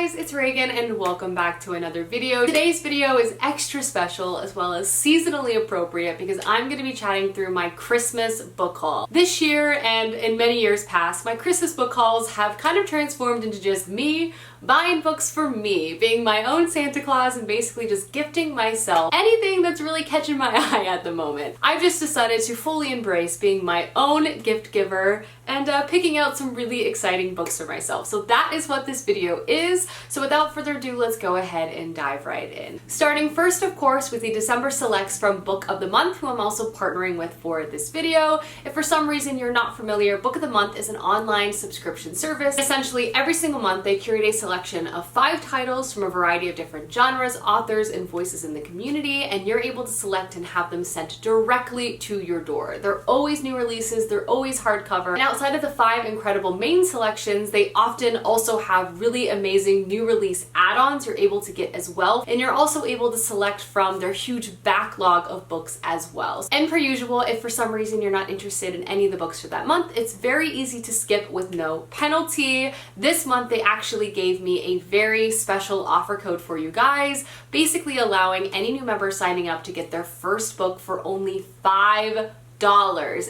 guys, it's Reagan and welcome back to another video. Today's video is extra special as well as seasonally appropriate because I'm going to be chatting through my Christmas book haul. This year and in many years past, my Christmas book hauls have kind of transformed into just me buying books for me, being my own Santa Claus and basically just gifting myself anything that's really catching my eye at the moment. I've just decided to fully embrace being my own gift giver and picking out some really exciting books for myself. So that is what this video is. So without further ado, let's go ahead and dive right in. Starting first, of course, with the December selects from Book of the Month, who I'm also partnering with for this video. If for some reason you're not familiar, Book of the Month is an online subscription service. Essentially, every single month they curate a selection of 5 titles from a variety of different genres, authors, and voices in the community, and you're able to select and have them sent directly to your door. They're always new releases, they're always hardcover, and outside of the 5 incredible main selections, they often also have really amazing new release add-ons you're able to get as well, and you're also able to select from their huge backlog of books as well. And per usual, if for some reason you're not interested in any of the books for that month, it's very easy to skip with no penalty. This month they actually gave me a very special offer code for you guys, basically allowing any new member signing up to get their first book for only $5.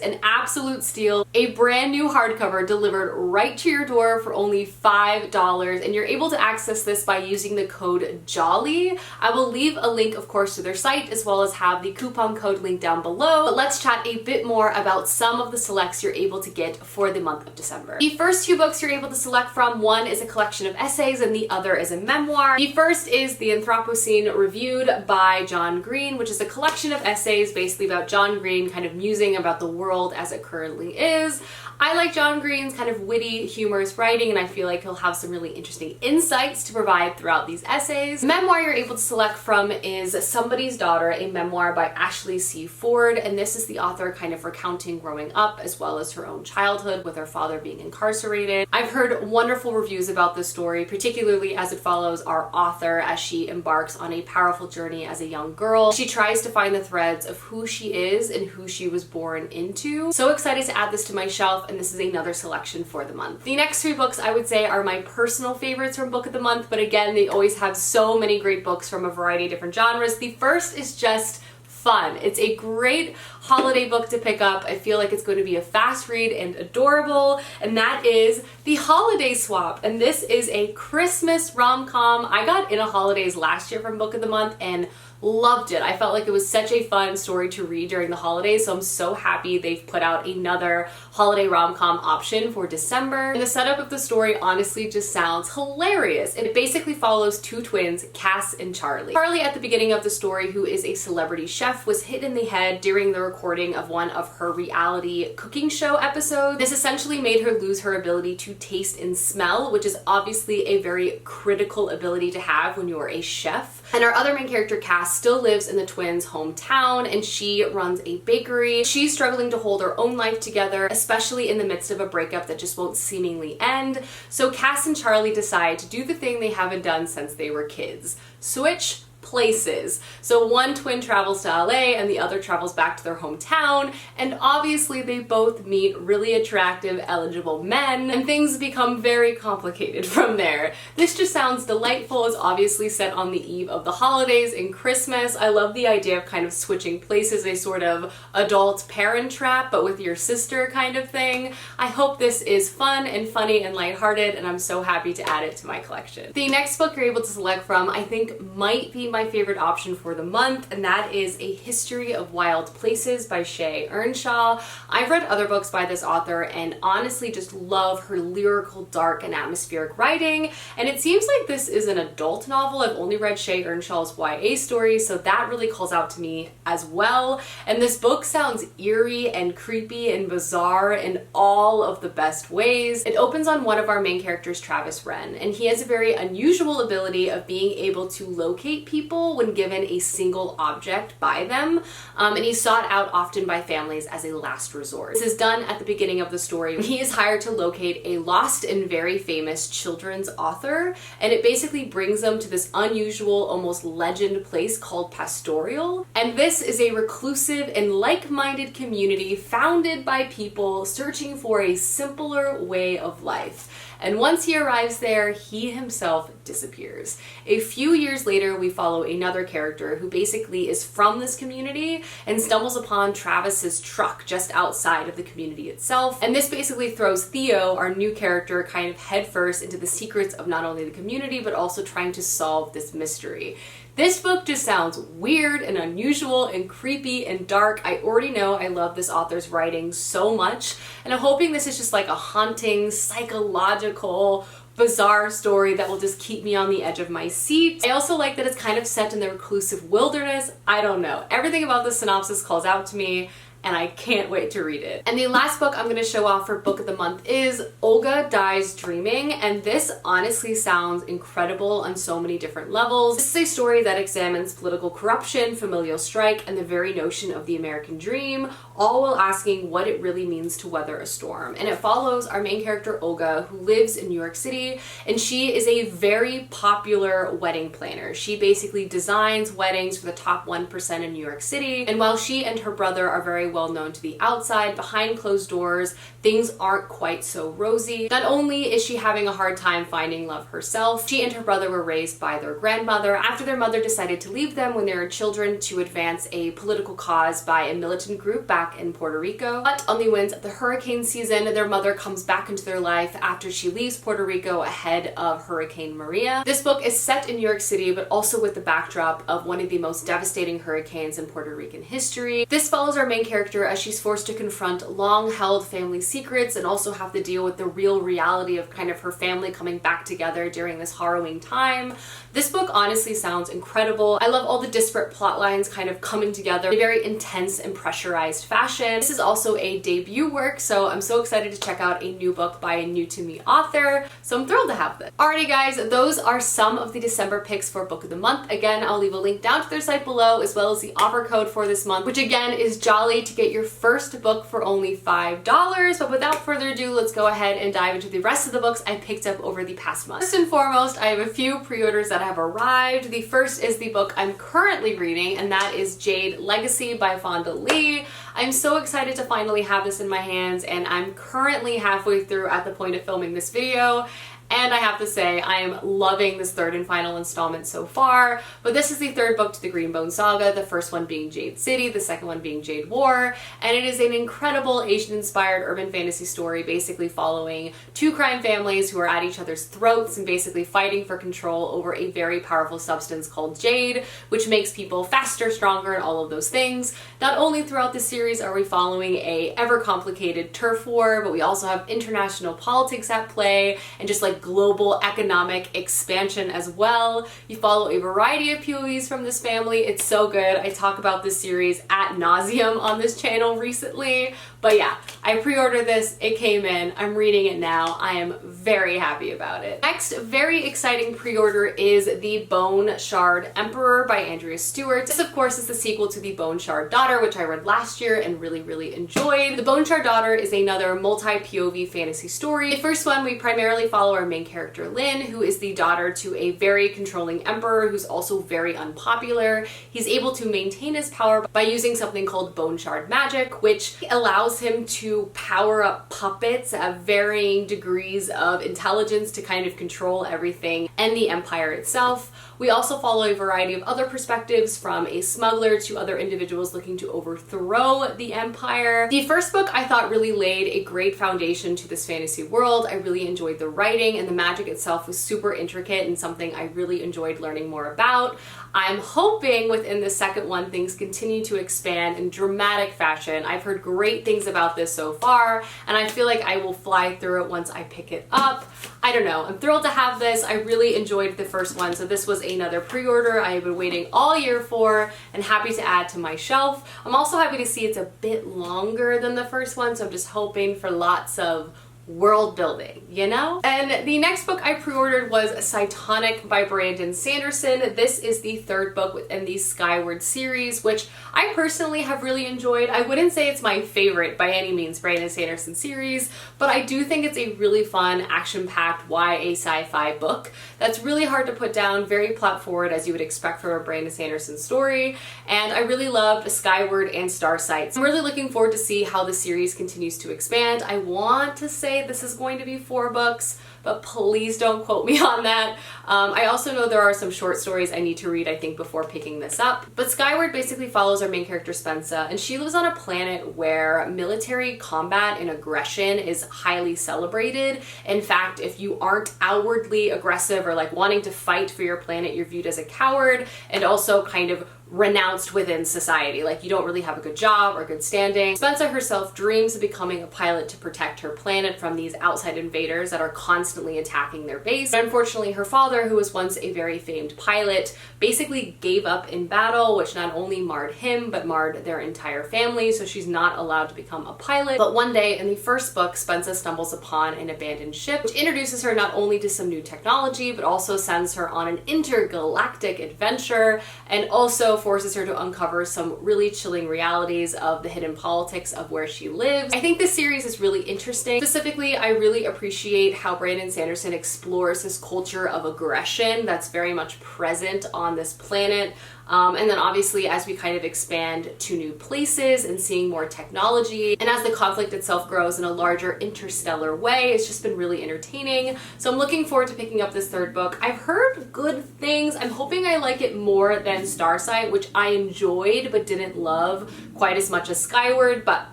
An absolute steal. A brand new hardcover delivered right to your door for only $5, and you're able to access this by using the code JOLLY. I will leave a link, of course, to their site as well as have the coupon code link down below. But let's chat a bit more about some of the selects you're able to get for the month of December. The first 2 books you're able to select from, one is a collection of essays and the other is a memoir. The first is The Anthropocene Reviewed by John Green, which is a collection of essays basically about John Green kind of musing about the world as it currently is. I like John Green's kind of witty, humorous writing, and I feel like he'll have some really interesting insights to provide throughout these essays. The memoir you're able to select from is Somebody's Daughter, a memoir by Ashley C. Ford, and this is the author kind of recounting growing up as well as her own childhood with her father being incarcerated. I've heard wonderful reviews about this story, particularly as it follows our author as she embarks on a powerful journey as a young girl. She tries to find the threads of who she is and who she was born into. So excited to add this to my shelf, and this is another selection for the month. The next 3 books I would say are my personal favorites from Book of the Month, but again, they always have so many great books from a variety of different genres. The first is just fun. It's a great holiday book to pick up. I feel like it's going to be a fast read and adorable, and that is The Holiday Swap. And this is a Christmas rom-com. I got Into Holidays last year from Book of the Month and loved it. I felt like it was such a fun story to read during the holidays, so I'm so happy they've put out another holiday rom-com option for December. And the setup of the story honestly just sounds hilarious. It basically follows 2 twins, Cass and Charlie. Charlie, at the beginning of the story, who is a celebrity chef, was hit in the head during the recording of one of her reality cooking show episodes. This essentially made her lose her ability to taste and smell, which is obviously a very critical ability to have when you are a chef. And our other main character, Cass, still lives in the twins' hometown, and she runs a bakery. She's struggling to hold her own life together, especially in the midst of a breakup that just won't seemingly end. So Cass and Charlie decide to do the thing they haven't done since they were kids: switch places. So one twin travels to LA and the other travels back to their hometown, and obviously they both meet really attractive, eligible men, and things become very complicated from there. This just sounds delightful. It's obviously set on the eve of the holidays and Christmas. I love the idea of kind of switching places, a sort of adult parent trap, but with your sister kind of thing. I hope this is fun and funny and lighthearted, and I'm so happy to add it to my collection. The next book you're able to select from, I think, might be my favorite option for the month, and that is A History of Wild Places by Shay Earnshaw. I've read other books by this author and honestly just love her lyrical, dark, and atmospheric writing, and it seems like this is an adult novel. I've only read Shay Earnshaw's YA stories, so that really calls out to me as well. And this book sounds eerie and creepy and bizarre in all of the best ways. It opens on one of our main characters, Travis Wren, and he has a very unusual ability of being able to locate people when given a single object by them, and he's sought out often by families as a last resort. This is done at the beginning of the story. He is hired to locate a lost and very famous children's author, and it basically brings them to this unusual, almost legend place called Pastoral. And this is a reclusive and like-minded community founded by people searching for a simpler way of life. and once he arrives there, he himself disappears. A few years later, we follow another character who basically is from this community and stumbles upon Travis's truck just outside of the community itself. And this basically throws Theo, our new character, kind of headfirst into the secrets of not only the community, but also trying to solve this mystery. This book just sounds weird and unusual and creepy and dark. I already know I love this author's writing so much, and I'm hoping this is just like a haunting, psychological, bizarre story that will just keep me on the edge of my seat. I also like that it's kind of set in the reclusive wilderness. I don't know. Everything about the synopsis calls out to me, and I can't wait to read it. And the last book I'm going to show off for book of the month is Olga Dies Dreaming, and this honestly sounds incredible on so many different levels. This is a story that examines political corruption, familial strike, and the very notion of the American dream, all while asking what it really means to weather a storm. And it follows our main character Olga, who lives in New York City, and she is a very popular wedding planner. She basically designs weddings for the top 1% in New York City, and while she and her brother are very well known to the outside, behind closed doors, things aren't quite so rosy. Not only is she having a hard time finding love herself, she and her brother were raised by their grandmother after their mother decided to leave them when they were children to advance a political cause by a militant group back in Puerto Rico. But on the winds of the hurricane season, their mother comes back into their life after she leaves Puerto Rico ahead of Hurricane Maria. This book is set in New York City, but also with the backdrop of one of the most devastating hurricanes in Puerto Rican history. This follows our main character as she's forced to confront long-held family secrets and also have to deal with the real reality of kind of her family coming back together during this harrowing time. This book honestly sounds incredible. I love all the disparate plot lines kind of coming together in a very intense and pressurized fashion. This is also a debut work, so I'm so excited to check out a new book by a new to me author, so I'm thrilled to have this. Alrighty guys, those are some of the December picks for book of the month. Again, I'll leave a link down to their site below, as well as the offer code for this month, which again is Jolly, to get your first book for only $5. But without further ado, let's go ahead and dive into the rest of the books I picked up over the past month. First and foremost, I have a few pre-orders that have arrived. The first is the book I'm currently reading, and that is Jade Legacy by Fonda Lee. I'm so excited to finally have this in my hands, and I'm currently halfway through at the point of filming this video. And I have to say, I am loving this third and final installment so far. But this is the third book to the Greenbone saga, the first one being Jade City, the second one being Jade War. And it is an incredible Asian-inspired urban fantasy story basically following two crime families who are at each other's throats and basically fighting for control over a very powerful substance called jade, which makes people faster, stronger, and all of those things. Not only throughout the series are we following a ever-complicated turf war, but we also have international politics at play and just like global economic expansion as well. You follow a variety of POVs from this family. It's so good. I talk about this series ad nauseum on this channel recently. But yeah, I pre-ordered this, it came in, I'm reading it now. I am very happy about it. Next, very exciting pre-order is The Bone Shard Emperor by Andrea Stewart. This of course is the sequel to The Bone Shard Daughter, which I read last year and really enjoyed. The Bone Shard Daughter is another multi-POV fantasy story. The first one, we primarily follow our main character Lynn, who is the daughter to a very controlling emperor who's also very unpopular. He's able to maintain his power by using something called bone shard magic, which allows him to power up puppets at varying degrees of intelligence to kind of control everything and the empire itself. We also follow a variety of other perspectives, from a smuggler to other individuals looking to overthrow the empire. The first book I thought really laid a great foundation to this fantasy world. I really enjoyed the writing, and the magic itself was super intricate and something I really enjoyed learning more about. I'm hoping within the second one things continue to expand in dramatic fashion. I've heard great things about this so far, and I feel like I will fly through it once I pick it up. I don't know, I'm thrilled to have this. I really enjoyed the first one, so this was another pre-order I have been waiting all year for and happy to add to my shelf. I'm also happy to see it's a bit longer than the first one, so I'm just hoping for lots of world building, you know? And the next book I pre-ordered was Cytonic by Brandon Sanderson. This is the third book within the Skyward series, which I personally have really enjoyed. I wouldn't say it's my favorite by any means, Brandon Sanderson series, but I do think it's a really fun, action-packed YA sci-fi book that's really hard to put down, very plot forward as you would expect from a Brandon Sanderson story, and I really loved Skyward and Starsight. So I'm really looking forward to see how the series continues to expand. I want to say this is going to be 4 books, but please don't quote me on that. I also know there are some short stories I need to read, I think, before picking this up. But Skyward basically follows our main character Spencer, and she lives on a planet where military combat and aggression is highly celebrated. In fact, if you aren't outwardly aggressive or like wanting to fight for your planet, you're viewed as a coward and also kind of renounced within society. Like, you don't really have a good job or good standing. Spencer herself dreams of becoming a pilot to protect her planet from these outside invaders that are constantly attacking their base. But unfortunately, her father, who was once a very famed pilot, basically gave up in battle, which not only marred him, but marred their entire family, so she's not allowed to become a pilot. But one day in the first book, Spencer stumbles upon an abandoned ship, which introduces her not only to some new technology, but also sends her on an intergalactic adventure, and also forces her to uncover some really chilling realities of the hidden politics of where she lives. I think this series is really interesting. Specifically, I really appreciate how Brandon Sanderson explores this culture of aggression that's very much present on this planet. And then obviously as we kind of expand to new places and seeing more technology, and as the conflict itself grows in a larger interstellar way, it's just been really entertaining. So I'm looking forward to picking up this third book. I've heard good things. I'm hoping I like it more than Starsight, which I enjoyed but didn't love quite as much as Skyward, but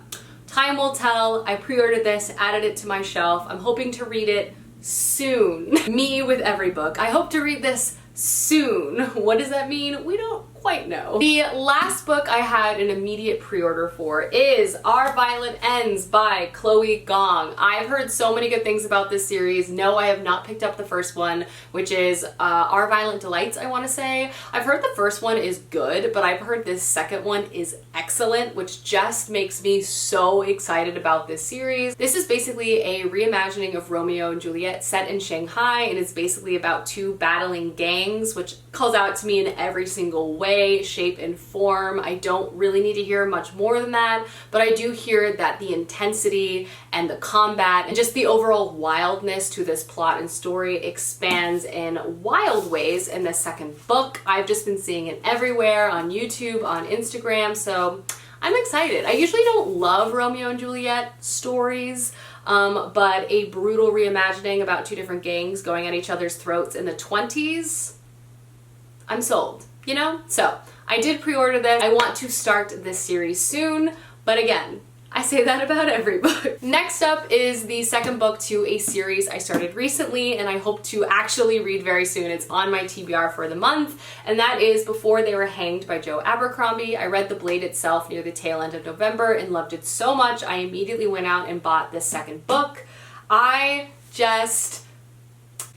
time will tell. I pre-ordered this, added it to my shelf. I'm hoping to read it soon. Me with every book. I hope to read this soon. What does that mean? We don't quite know. The last book I had an immediate pre-order for is Our Violet Ends by Chloe Gong. I've heard so many good things about this series. No, I have not picked up the first one, which is Our Violent Delights, I want to say. I've heard the first one is good, but I've heard this second one is excellent, which just makes me so excited about this series. This is basically a reimagining of Romeo and Juliet set in Shanghai, and it's basically about two battling gangs, which calls out to me in every single way, shape, and form. I don't really need to hear much more than that, but I do hear that the intensity and the combat and just the overall wildness to this plot and story expands in wild ways in the second book. I've just been seeing it everywhere on YouTube, on Instagram, so I'm excited. I usually don't love Romeo and Juliet stories, but a brutal reimagining about two different gangs going at each other's throats in the 20s, I'm sold, you know? So I did pre-order this. I want to start this series soon, but again, I say that about every book. Next up is the second book to a series I started recently and I hope to actually read very soon. It's on my TBR for the month, and that is Before They Were Hanged by Joe Abercrombie. I read The Blade itself near the tail end of November and loved it so much I immediately went out and bought this second book. I just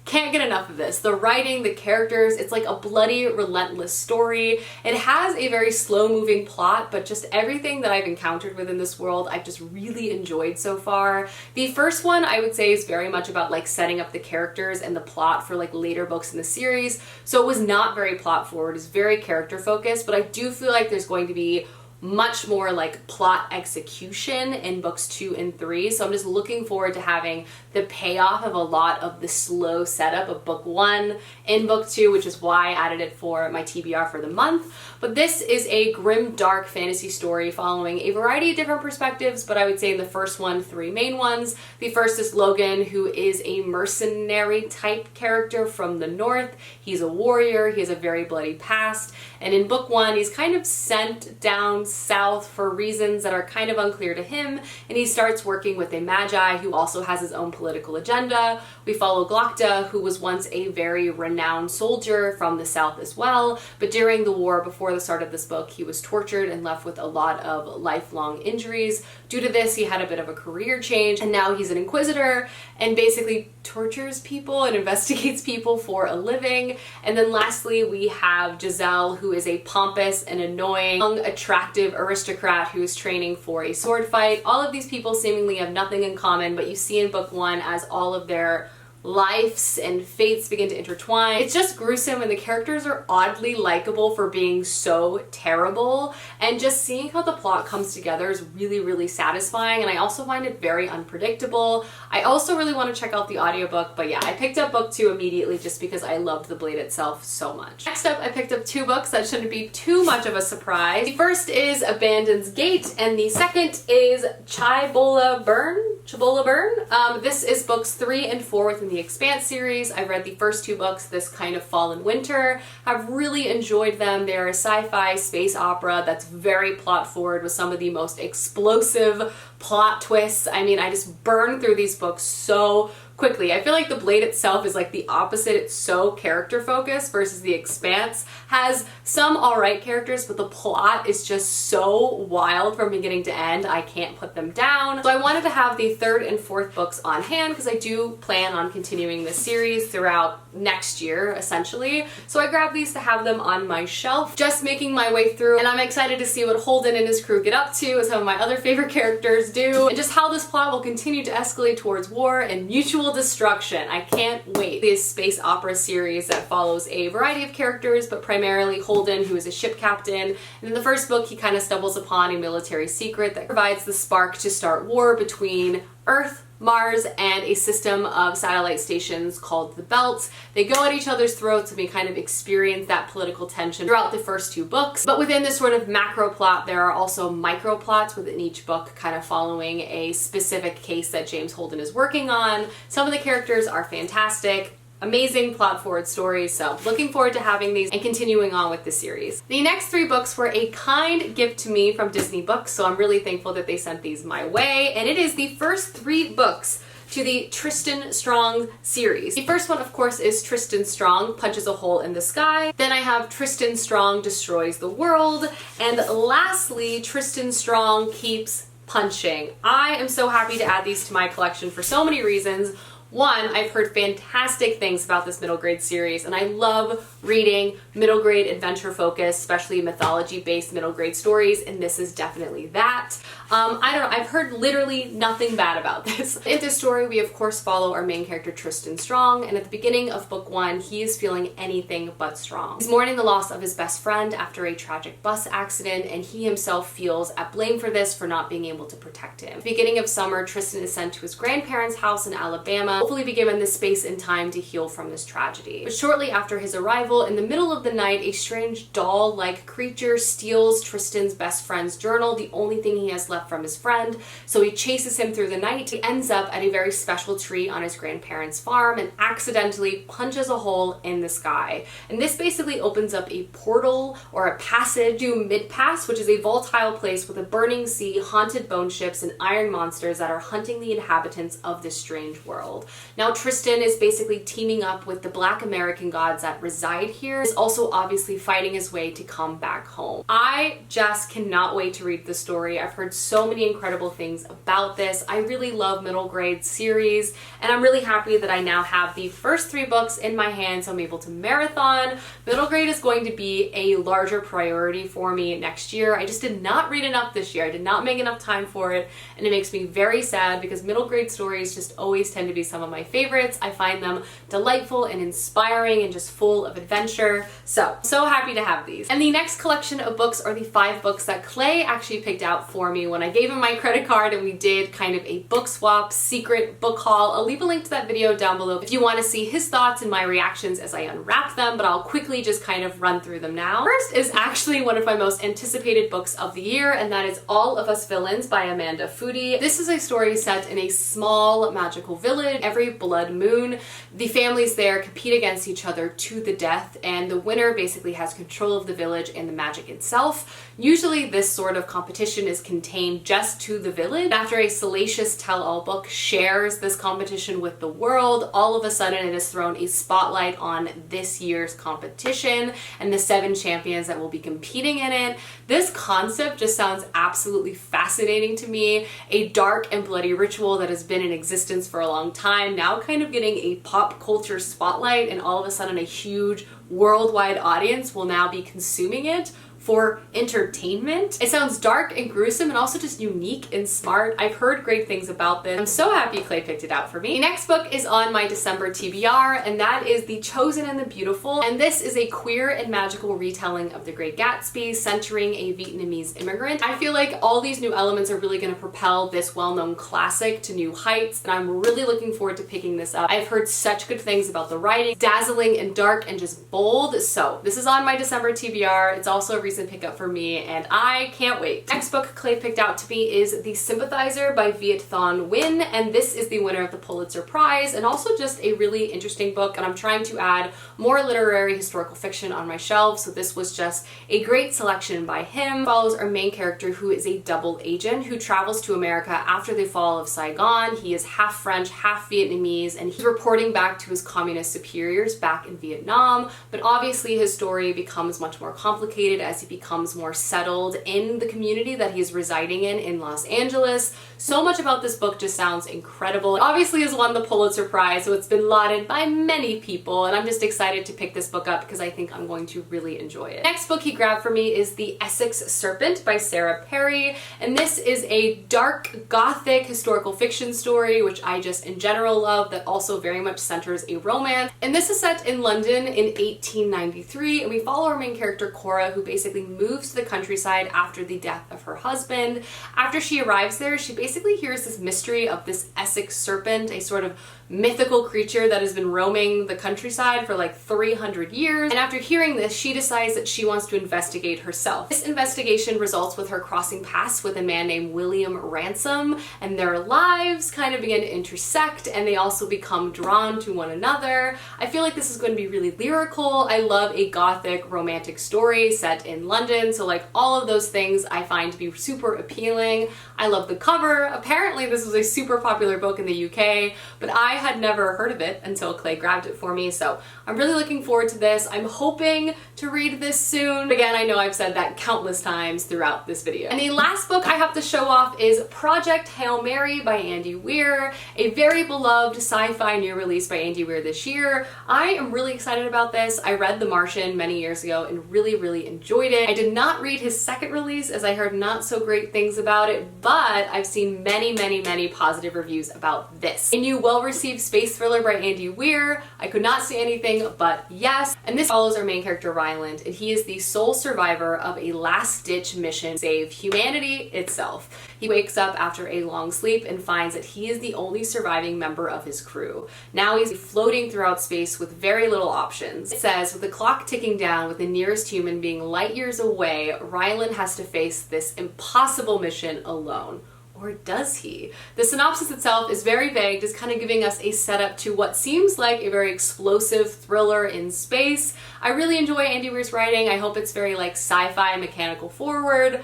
can't get enough of this. The writing, the characters, it's like a bloody, relentless story. It has a very slow-moving plot, but just everything that I've encountered within this world, I've just really enjoyed so far. The first one, I would say, is very much about like setting up the characters and the plot for like later books in the series. So it was not very plot forward, it's very character focused, but I do feel like there's going to be much more like plot execution in books 2 and 3. So I'm just looking forward to having the payoff of a lot of the slow setup of book 1 in book 2, which is why I added it for my TBR for the month. But this is a grim, dark fantasy story following a variety of different perspectives, but I would say in the first one, 3 main ones. The first is Logan, who is a mercenary type character from the north. He's a warrior, he has a very bloody past, and in book 1, he's kind of sent down south for reasons that are kind of unclear to him, and he starts working with a magi who also has his own political agenda. We follow Glokta, who was once a very renowned soldier from the south as well, but during the war before the start of this book, he was tortured and left with a lot of lifelong injuries. Due to this, he had a bit of a career change, and now he's an inquisitor and basically tortures people and investigates people for a living. And then lastly, we have Giselle, who is a pompous and annoying, young, attractive aristocrat who is training for a sword fight. All of these people seemingly have nothing in common, but you see in book 1 as all of their lives and fates begin to intertwine. It's just gruesome, and the characters are oddly likable for being so terrible, and just seeing how the plot comes together is really, really satisfying, and I also find it very unpredictable. I also really want to check out the audiobook, but yeah, I picked up book 2 immediately just because I loved The Blade itself so much. Next up, I picked up 2 books that shouldn't be too much of a surprise. The first is Abandon's Gate, and the second is Chai Bola Burn. Chabola Burn. This is books 3 and 4 within the Expanse series. I've read the first 2 books this kind of fall and winter. I've really enjoyed them. They're a sci-fi space opera that's very plot forward with some of the most explosive plot twists. I mean, I just burn through these books so quickly. I feel like The Blade itself is like the opposite. It's so character focused versus The Expanse has some alright characters, but the plot is just so wild from beginning to end. I can't put them down. So I wanted to have the 3rd and 4th books on hand because I do plan on continuing this series throughout next year, essentially. So I grabbed these to have them on my shelf, just making my way through, and I'm excited to see what Holden and his crew get up to, as some of my other favorite characters do, and just how this plot will continue to escalate towards war and mutual destruction. I can't wait. This space opera series that follows a variety of characters, but primarily Holden, who is a ship captain. And in the first book, he kind of stumbles upon a military secret that provides the spark to start war between Earth, Mars, and a system of satellite stations called the Belt. They go at each other's throats, and we kind of experience that political tension throughout the first 2 books. But within this sort of macro plot, there are also micro plots within each book, kind of following a specific case that James Holden is working on. Some of the characters are fantastic. Amazing plot forward stories, so looking forward to having these and continuing on with the series. The next 3 books were a kind gift to me from Disney Books, so I'm really thankful that they sent these my way, and it is the first 3 books to the Tristan Strong series. The first one, of course, is Tristan Strong Punches a Hole in the Sky. Then I have Tristan Strong Destroys the World, and lastly, Tristan Strong Keeps Punching. I am so happy to add these to my collection for so many reasons. One, I've heard fantastic things about this middle grade series, and I love reading middle grade adventure focused, especially mythology based middle grade stories, and this is definitely that. I don't know, I've heard literally nothing bad about this. In this story, we of course follow our main character Tristan Strong, and at the beginning of book 1, he is feeling anything but strong. He's mourning the loss of his best friend after a tragic bus accident, and he himself feels at blame for this for not being able to protect him. At the beginning of summer, Tristan is sent to his grandparents' house in Alabama, hopefully be given the space and time to heal from this tragedy. But shortly after his arrival, in the middle of the night, a strange doll-like creature steals Tristan's best friend's journal, the only thing he has left from his friend. So he chases him through the night. He ends up at a very special tree on his grandparents' farm and accidentally punches a hole in the sky. And this basically opens up a portal or a passage to Midpass, which is a volatile place with a burning sea, haunted bone ships, and iron monsters that are hunting the inhabitants of this strange world. Now Tristan is basically teaming up with the Black American gods that reside here. He's also obviously fighting his way to come back home. I just cannot wait to read the story. I've heard so many incredible things about this. I really love middle grade series, and I'm really happy that I now have the first 3 books in my hands, so I'm able to marathon. Middle grade is going to be a larger priority for me next year. I just did not read enough this year. I did not make enough time for it, and it makes me very sad because middle grade stories just always tend to be some of my favorites. I find them delightful and inspiring and just full of adventure. So happy to have these. And the next collection of books are the 5 books that Clay actually picked out for me when I gave him my credit card and we did kind of a book swap secret book haul. I'll leave a link to that video down below if you want to see his thoughts and my reactions as I unwrap them, but I'll quickly just kind of run through them now. First is actually one of my most anticipated books of the year, and that is All of Us Villains by Amanda Foody. This is a story set in a small magical village. Every blood moon, the families there compete against each other to the death, and the winner basically has control of the village and the magic itself. Usually this sort of competition is contained just to the village. After a salacious tell-all book shares this competition with the world, all of a sudden it has thrown a spotlight on this year's competition and the 7 champions that will be competing in it. This concept just sounds absolutely fascinating to me. A dark and bloody ritual that has been in existence for a long time, now kind of getting a pop culture spotlight, and all of a sudden a huge worldwide audience will now be consuming it for entertainment. It sounds dark and gruesome and also just unique and smart. I've heard great things about this. I'm so happy Clay picked it out for me. The next book is on my December TBR, and that is The Chosen and the Beautiful. And this is a queer and magical retelling of The Great Gatsby, centering a Vietnamese immigrant. I feel like all these new elements are really going to propel this well-known classic to new heights, and I'm really looking forward to picking this up. I've heard such good things about the writing, dazzling and dark and just bold. So this is on my December TBR. It's also a recent recent pickup for me, and I can't wait. Next book Clay picked out to me is The Sympathizer by Viet Thanh Nguyen, and this is the winner of the Pulitzer Prize, and also just a really interesting book, and I'm trying to add more literary historical fiction on my shelf, so this was just a great selection by him. It follows our main character, who is a double agent who travels to America after the fall of Saigon. He is half French, half Vietnamese, and he's reporting back to his communist superiors back in Vietnam, but obviously his story becomes much more complicated as he becomes more settled in the community that he's residing in Los Angeles. So much about this book just sounds incredible. It obviously has won the Pulitzer Prize, so it's been lauded by many people, and I'm just excited to pick this book up because I think I'm going to really enjoy it. Next book he grabbed for me is The Essex Serpent by Sarah Perry, and this is a dark gothic historical fiction story, which I just in general love, that also very much centers a romance. And this is set in London in 1893, and we follow our main character Cora, who basically moves to the countryside after the death of her husband. After she arrives there, she basically hears this mystery of this Essex Serpent, a sort of mythical creature that has been roaming the countryside for like 300 years. And after hearing this, she decides that she wants to investigate herself. This investigation results with her crossing paths with a man named William Ransom, and their lives kind of begin to intersect, and they also become drawn to one another. I feel like this is going to be really lyrical. I love a gothic romantic story set in London, so like all of those things I find to be super appealing. I love the cover. Apparently this was a super popular book in the UK, but I had never heard of it until Clay grabbed it for me, so I'm really looking forward to this. I'm hoping to read this soon. Again, I know I've said that countless times throughout this video. And the last book I have to show off is Project Hail Mary by Andy Weir, a very beloved sci-fi new release by Andy Weir this year. I am really excited about this. I read The Martian many years ago and really enjoyed it. I did not read his second release as I heard not so great things about it, but I've seen many positive reviews about this. A new well-received space thriller by Andy Weir. I could not see anything but yes. And this follows our main character Ryland, and he is the sole survivor of a last-ditch mission to save humanity itself. He wakes up after a long sleep and finds that he is the only surviving member of his crew. Now he's floating throughout space with very little options. It says, with the clock ticking down, with the nearest human being light years away, Ryland has to face this impossible mission alone. Or does he? The synopsis itself is very vague, just kind of giving us a setup to what seems like a very explosive thriller in space. I really enjoy Andy Weir's writing. I hope it's very like sci-fi, mechanical forward,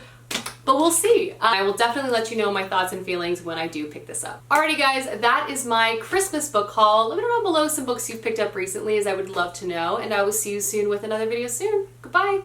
but we'll see. I will definitely let you know my thoughts and feelings when I do pick this up. Alrighty guys, that is my Christmas book haul. Let me know down below some books you've picked up recently, as I would love to know, and I will see you soon with another video soon. Goodbye!